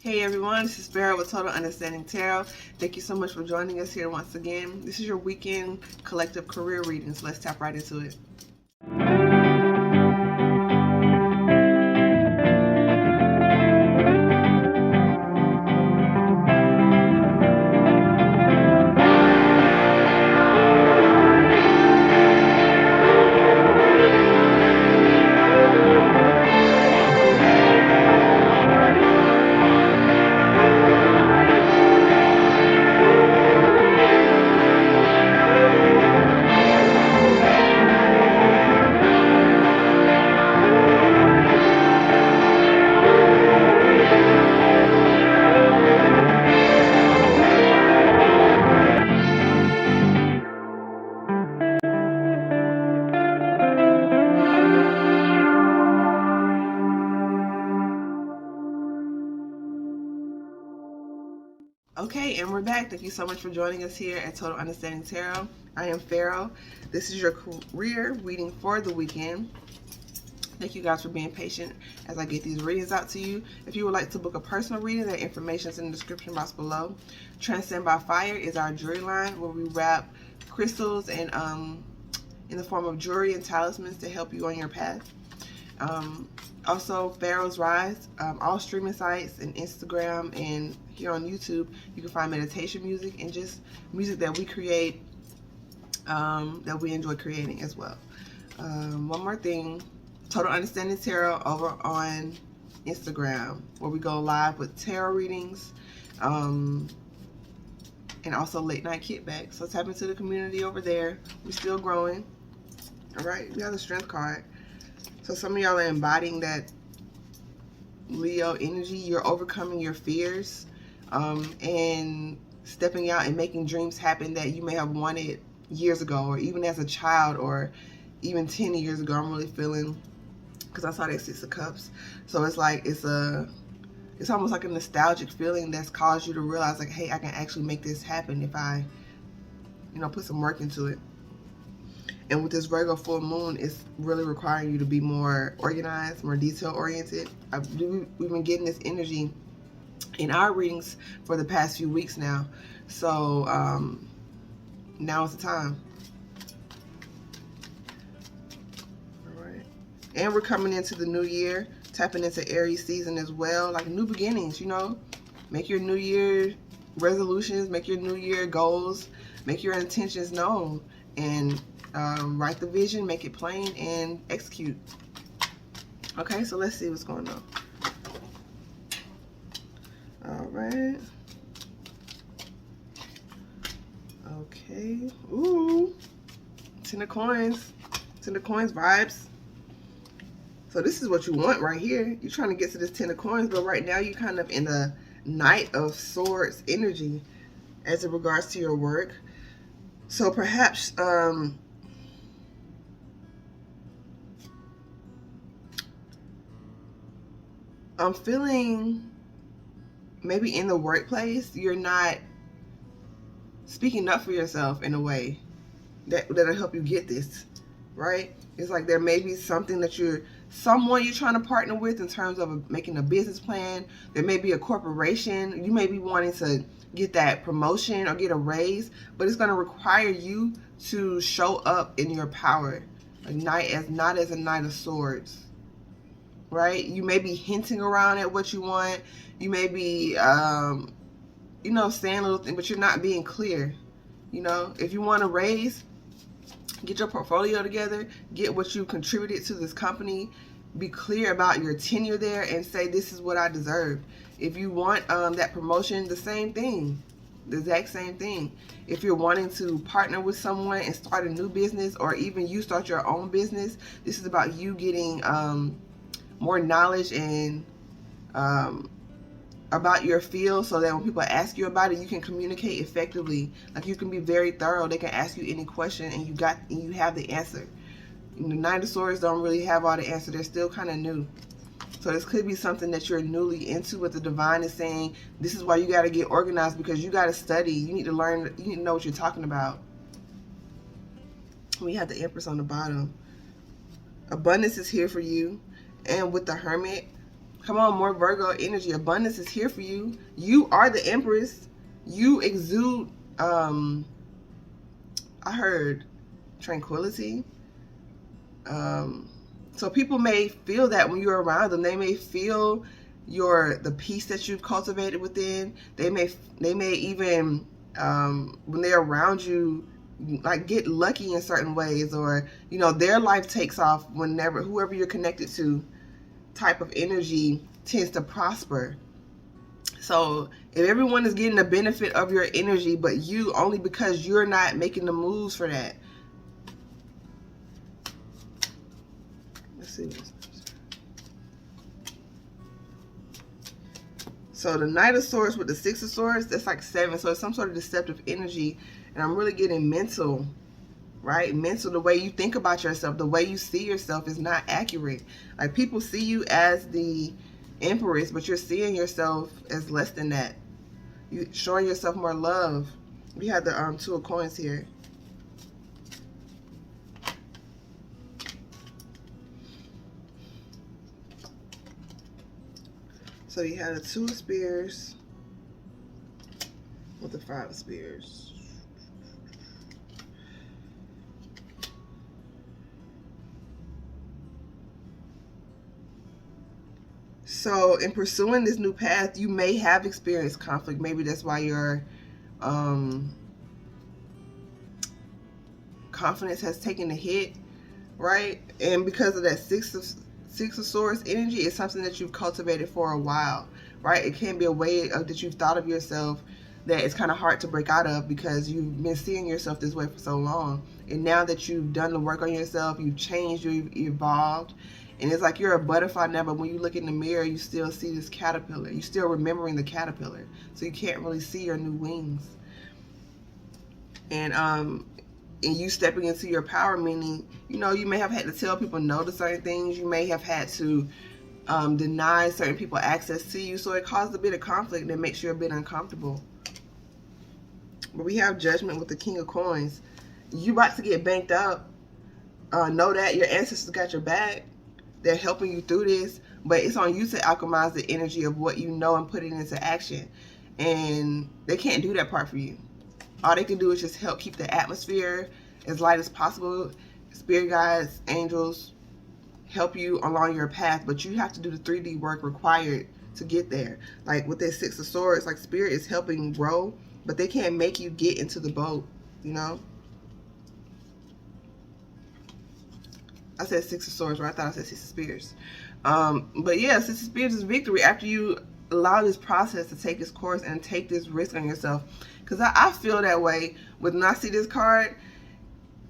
Hey everyone, this is Pharaoh with Total Understanding Tarot. Thank you so much for joining us here once again. This is your weekend collective career reading, so let's tap right into it. Okay, and we're back. Thank you so much for joining us here at Total Understanding Tarot. I am Pharaoh. This is your career reading for the weekend. Thank you guys for being patient as I get these readings out to you. If you would like to book a personal reading, that information is in the description box below. Transcend by Fire is our jewelry line where we wrap crystals and in the form of jewelry and talismans to help you on your path. Also, Pharaoh's Rise, all streaming sites and Instagram and here on YouTube, you can find meditation music and just music that we create, that we enjoy creating as well. One more thing, Total Understanding Tarot over on Instagram, where we go live with tarot readings, and also late night kickback. So tap into the community over there. We're still growing. All right, we have the Strength card. So some of y'all are embodying that Leo energy. You're overcoming your fears and stepping out and making dreams happen that you may have wanted years ago, or even as a child, or even 10 years ago. I'm really feeling, because I saw that Six of Cups. So it's like it's almost like a nostalgic feeling that's caused you to realize, like, hey, I can actually make this happen if I, put some work into it. And with this Virgo full moon, it's really requiring you to be more organized, more detail-oriented. We've been getting this energy in our readings for the past few weeks now. So now is the time. All right. And we're coming into the new year, tapping into Aries season as well, like new beginnings, Make your new year resolutions, make your new year goals, make your intentions known, and write the vision, make it plain, and execute. Okay, so let's see what's going on. All right. Okay. Ooh. 10 of coins. 10 of coins vibes. So this is what you want right here. You're trying to get to this 10 of coins, but right now you're kind of in the Knight of Swords energy as it regards to your work. So perhaps I'm feeling maybe in the workplace you're not speaking up for yourself in a way that'll help you get this, right? It's like there may be something that someone you're trying to partner with in terms of making a business plan. There may be a corporation. You may be wanting to get that promotion or get a raise, but it's going to require you to show up in your power. Not as a Knight of Swords. Right? You may be hinting around at what you want. You may be, saying little things, but you're not being clear. If you want to raise, get your portfolio together, get what you contributed to this company, be clear about your tenure there, and say, this is what I deserve. If you want that promotion, the same thing. The exact same thing. If you're wanting to partner with someone and start a new business, or even you start your own business, this is about you getting more knowledge and about your field, so that when people ask you about it, you can communicate effectively. Like, you can be very thorough. They can ask you any question and you have the answer. The Knight of Swords don't really have all the answer. They're still kind of new. So this could be something that you're newly into, but the divine is saying, this is why you got to get organized, because you got to study. You need to learn. You need to know what you're talking about. We have the Empress on the bottom. Abundance is here for you. And with the Hermit, Come on, more Virgo energy. Abundance is here for you. You are the Empress. You exude, I heard tranquility. So people may feel that when you're around them. They may feel the peace that you've cultivated within. They may even, when they're around you, like get lucky in certain ways, or, you know, their life takes off whenever whoever you're connected to type of energy tends to prosper. So if everyone is getting the benefit of your energy, but you, only because you're not making the moves for that. Let's see this. So the Knight of Swords with the Six of Swords, that's like 7. So it's some sort of deceptive energy. And I'm really getting mental, right? Mental, the way you think about yourself, the way you see yourself is not accurate. Like, people see you as the Empress, but you're seeing yourself as less than that. You're showing yourself more love. We have the Two of Coins here. So you had a Two of Spears with the Five of Spears. So in pursuing this new path, you may have experienced conflict. Maybe that's why your confidence has taken a hit, right? And because of that Six of Swords energy, it's something that you've cultivated for a while, right? It can be a way that you've thought of yourself that it's kind of hard to break out of, because you've been seeing yourself this way for so long. And now that you've done the work on yourself, you've changed, you've evolved, and it's like you're a butterfly now, but when you look in the mirror, you still see this caterpillar. You're still remembering the caterpillar, so you can't really see your new wings. And you stepping into your power, meaning, you know, you may have had to tell people no to certain things. You may have had to deny certain people access to you, so it caused a bit of conflict that makes you a bit uncomfortable. But we have Judgment with the King of Coins. You about to get banked up. Know that your ancestors got your back. They're helping you through this, but it's on you to alchemize the energy of what you know and put it into action. And they can't do that part for you. All they can do is just help keep the atmosphere as light as possible. Spirit guides, angels help you along your path, but you have to do the 3D work required to get there. Like with that Six of Swords, like Spirit is helping grow, but they can't make you get into the boat, you know? I said Six of Swords, right? I thought I said Six of Spears. But yeah, Six of Spears is victory after you allow this process to take its course and take this risk on yourself. Because I feel that way when I see this card.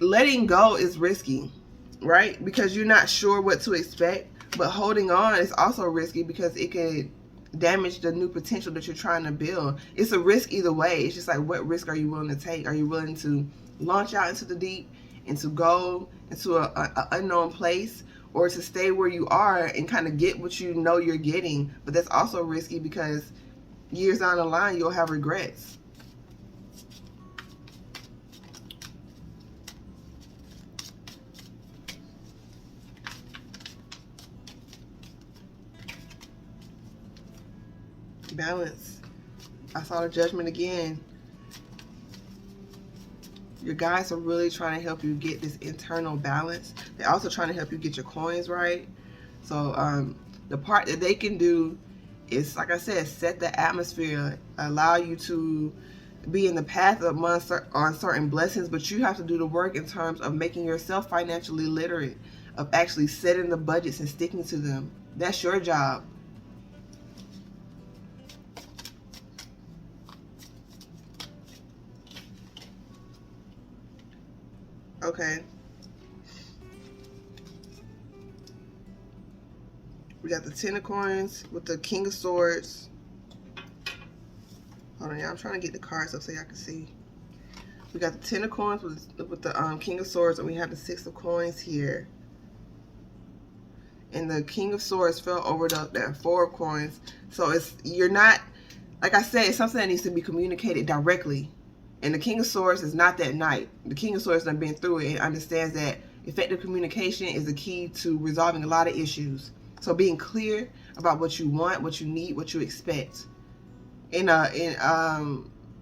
Letting go is risky, right? Because you're not sure what to expect. But holding on is also risky because it could damage the new potential that you're trying to build. It's a risk either way. It's just like, what risk are you willing to take? Are you willing to launch out into the deep and to go into an unknown place, or to stay where you are and kind of get what you know you're getting? But that's also risky because years down the line, you'll have regrets. Balance. I saw the Judgment again. Your guides are really trying to help you get this internal balance. They're also trying to help you get your coins right. So the part that they can do is, like I said, set the atmosphere, allow you to be in the path of on certain blessings, but you have to do the work in terms of making yourself financially literate, of actually setting the budgets and sticking to them. That's your job. Okay. We got the Ten of Coins with the King of Swords. Hold on, y'all. I'm trying to get the cards up so y'all can see. We got the Ten of Coins with the King of Swords, and we have the Six of Coins here. And the King of Swords fell over that Four of Coins. So you're not, like I said, it's something that needs to be communicated directly. And the King of Swords is not that knight. The King of Swords has been through it and understands that effective communication is the key to resolving a lot of issues. So being clear about what you want, what you need, what you expect in a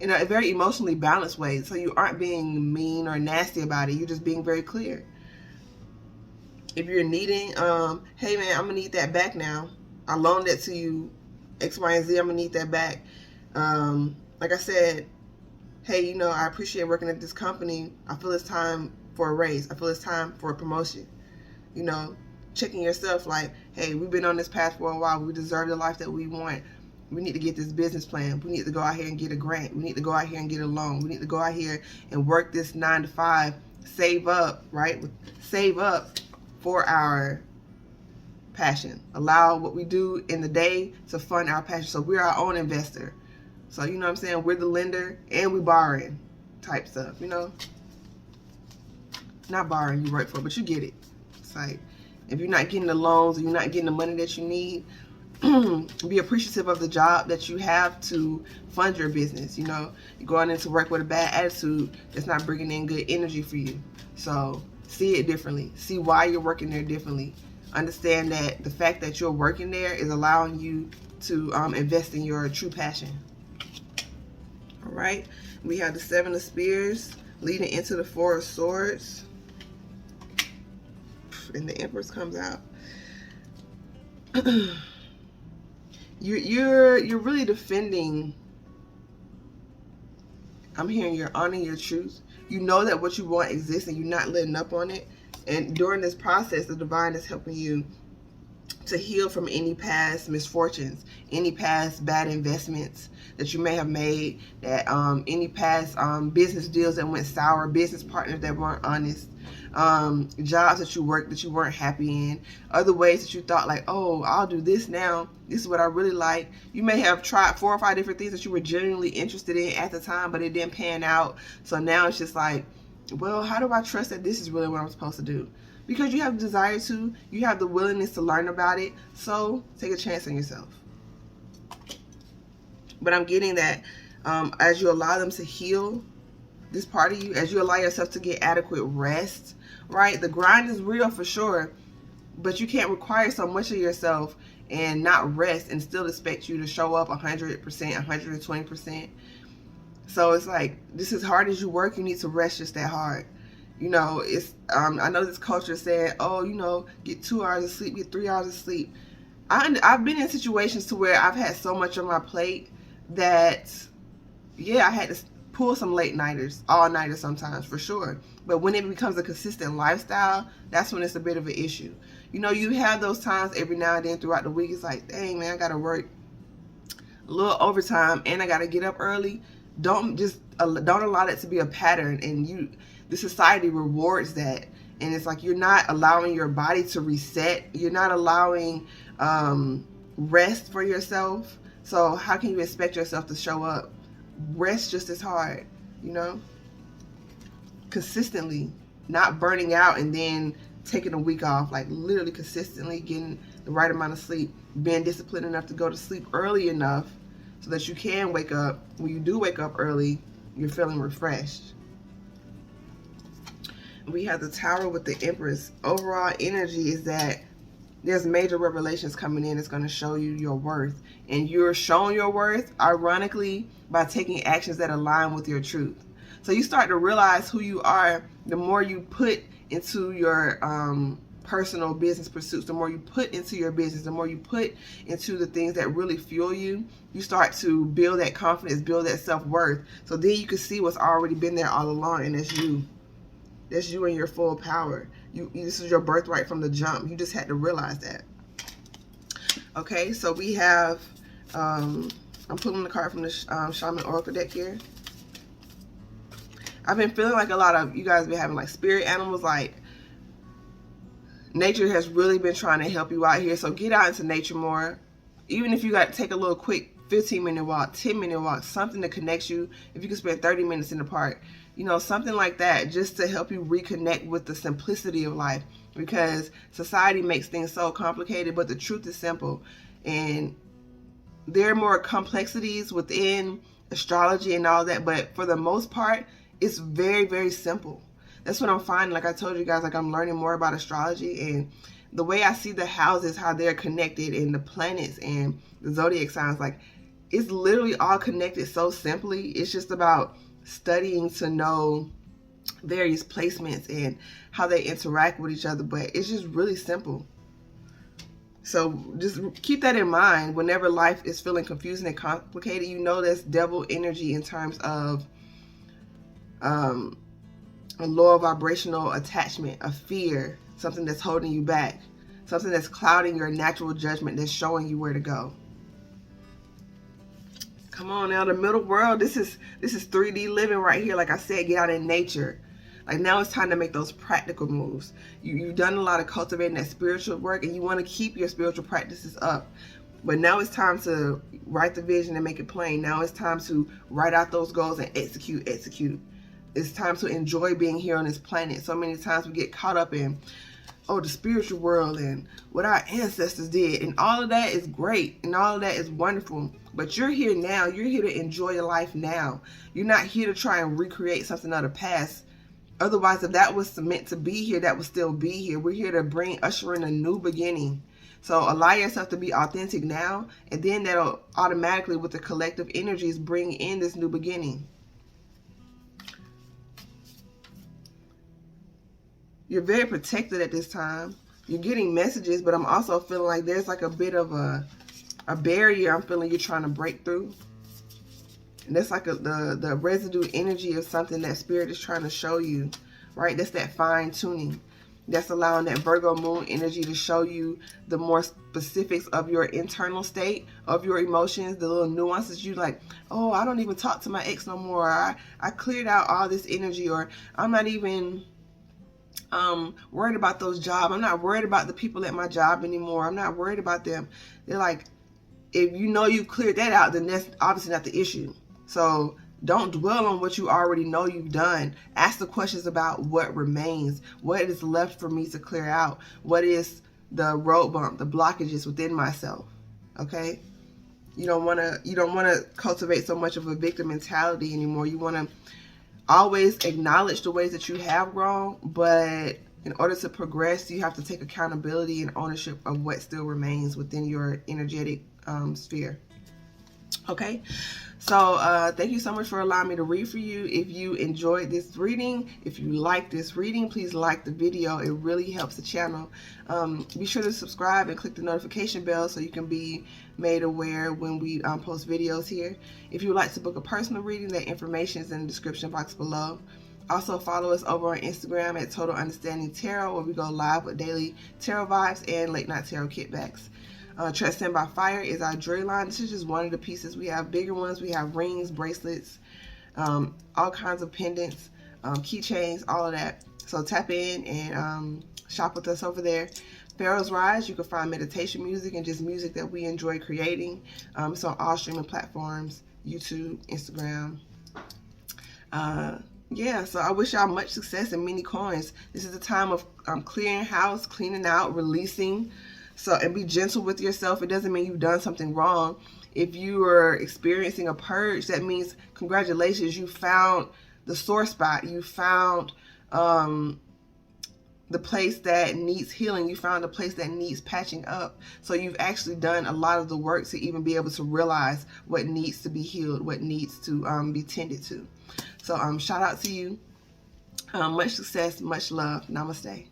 very emotionally balanced way. So you aren't being mean or nasty about it. You're just being very clear. If you're needing, hey man, I'm gonna need that back now. I loaned it to you, X, Y, and Z. I'm gonna need that back. Like I said, hey, you know, I appreciate working at this company. I feel it's time for a raise. I feel it's time for a promotion. You know, checking yourself like, hey, we've been on this path for a while. We deserve the life that we want. We need to get this business plan. We need to go out here and get a grant. We need to go out here and get a loan. We need to go out here and work this 9 to 5, save up, right? Save up for our passion. Allow what we do in the day to fund our passion. So we're our own investor. So, you know what I'm saying? We're the lender and we borrowing type stuff, you know? Not borrowing, you work for it, but you get it. It's like, if you're not getting the loans or you're not getting the money that you need, be appreciative of the job that you have to fund your business. You know, you're going into work with a bad attitude, that's not bringing in good energy for you. So see it differently. See why you're working there differently. Understand that the fact that you're working there is allowing you to invest in your true passion. All right, we have the 7 of Spears leading into the 4 of Swords, and the Empress comes out. You're really defending. I'm hearing you're honoring your truth. You know that what you want exists and you're not letting up on it. And during this process, the divine is helping you to heal from any past misfortunes, any past bad investments that you may have made, that any past business deals that went sour, business partners that weren't honest, jobs that you worked that you weren't happy in, other ways that you thought like, oh, I'll do this now, this is what I really like. You may have tried 4 or 5 different things that you were genuinely interested in at the time, but it didn't pan out. So now it's just like, well, how do I trust that this is really what I'm supposed to do? Because you have the desire to, you have the willingness to learn about it, so take a chance on yourself. But I'm getting that as you allow them to heal this part of you, as you allow yourself to get adequate rest, right? The grind is real for sure, but you can't require so much of yourself and not rest and still expect you to show up 100%, 120%. So it's like, just as hard as you work, you need to rest just that hard. You know, it's I know this culture said, oh, you know, get 2 hours of sleep, get 3 hours of sleep. I've been in situations to where I've had so much on my plate that, yeah, I had to pull some late nighters, all nighters sometimes, for sure. But when it becomes a consistent lifestyle, that's when it's a bit of an issue. You know, you have those times every now and then throughout the week. It's like, dang, man, I got to work a little overtime and I got to get up early. Don't allow that to be a pattern, and the society rewards that, and it's like you're not allowing your body to reset. You're not allowing rest for yourself. So how can you expect yourself to show up? Rest just as hard, you know, consistently, not burning out and then taking a week off. Like literally consistently getting the right amount of sleep, being disciplined enough to go to sleep early enough so that you can wake up. When you do wake up early, you're feeling refreshed. We have the Tower with the Empress. Overall energy is that there's major revelations coming in that's going to show you your worth. And you're showing your worth, ironically, by taking actions that align with your truth. So you start to realize who you are the more you put into your personal business pursuits, the more you put into your business, the more you put into the things that really fuel you. You start to build that confidence, build that self-worth. So then you can see what's already been there all along, and that's you. That's you in your full power. This is your birthright from the jump. You just had to realize that. Okay, so we have, I'm pulling the card from the Shaman Oracle deck here. I've been feeling like a lot of you guys been having like spirit animals, like nature has really been trying to help you out here. So get out into nature more. Even if you got to take a little quick 15-minute walk, 10-minute walk, something that connects you. If you can spend 30 minutes in the park, you know, something like that, just to help you reconnect with the simplicity of life, because society makes things so complicated, but the truth is simple. And there are more complexities within astrology and all that, but for the most part, it's very, very simple. That's what I'm finding. Like I told you guys, like I'm learning more about astrology, and the way I see the houses, how they're connected, and the planets and the zodiac signs, like, it's literally all connected so simply. It's just about studying to know various placements and how they interact with each other, but it's just really simple. So just keep that in mind whenever life is feeling confusing and complicated. You know that's devil energy in terms of a lower vibrational attachment, a fear, something that's holding you back, something that's clouding your natural judgment, that's showing you where to go. Come on now, the middle world, this is 3D living right here. Like I said, get out in nature. Like, now it's time to make those practical moves. You've done a lot of cultivating that spiritual work, and you want to keep your spiritual practices up. But now it's time to write the vision and make it plain. Now it's time to write out those goals and execute. It's time to enjoy being here on this planet. So many times we get caught up in, oh, the spiritual world and what our ancestors did. And all of that is great, and all of that is wonderful. But you're here now. You're here to enjoy your life now. You're not here to try and recreate something of the past. Otherwise, if that was meant to be here, that would still be here. We're here to usher in a new beginning. So allow yourself to be authentic now, and then that'll automatically, with the collective energies, bring in this new beginning. You're very protected at this time. You're getting messages, but I'm also feeling like there's like a bit of a barrier I'm feeling you're trying to break through. And that's like the residue energy of something that Spirit is trying to show you, right? That's that fine tuning. That's allowing that Virgo moon energy to show you the more specifics of your internal state, of your emotions, the little nuances. You like, oh, I don't even talk to my ex no more. I cleared out all this energy, or I'm not even worried about those jobs. I'm not worried about the people at my job anymore. I'm not worried about them. They're like, if you know you cleared that out, then that's obviously not the issue. So don't dwell on what you already know you've done. Ask the questions about what remains. What is left for me to clear out? What is the road bump, the blockages within myself? Okay? You don't want to cultivate so much of a victim mentality anymore. You want to always acknowledge the ways that you have grown, but in order to progress, you have to take accountability and ownership of what still remains within your energetic sphere. Okay, so thank you so much for allowing me to read for you. If you enjoyed this reading, if you like this reading, please like the video. It really helps the channel. Be sure to subscribe and click the notification bell so you can be made aware when we post videos here. If you would like to book a personal reading, that information is in the description box below. Also follow us over on Instagram at TotalUnderstandingTarot, where we go live with daily tarot vibes and late night tarot kickbacks. Transcend by Fire is our jewelry line. This is just one of the pieces. We have bigger ones. We have rings, bracelets, all kinds of pendants, keychains, all of that. So tap in and shop with us over there. Pharaoh's Rise, you can find meditation music and just music that we enjoy creating. It's on all streaming platforms, YouTube, Instagram. Yeah, so I wish y'all much success and many coins. This is a time of clearing house, cleaning out, releasing. So, and be gentle with yourself. It doesn't mean you've done something wrong. If you are experiencing a purge, that means congratulations, you found the sore spot. You found the place that needs healing. You found a place that needs patching up. So you've actually done a lot of the work to even be able to realize what needs to be healed, what needs to be tended to. So shout out to you. Much success, much love. Namaste.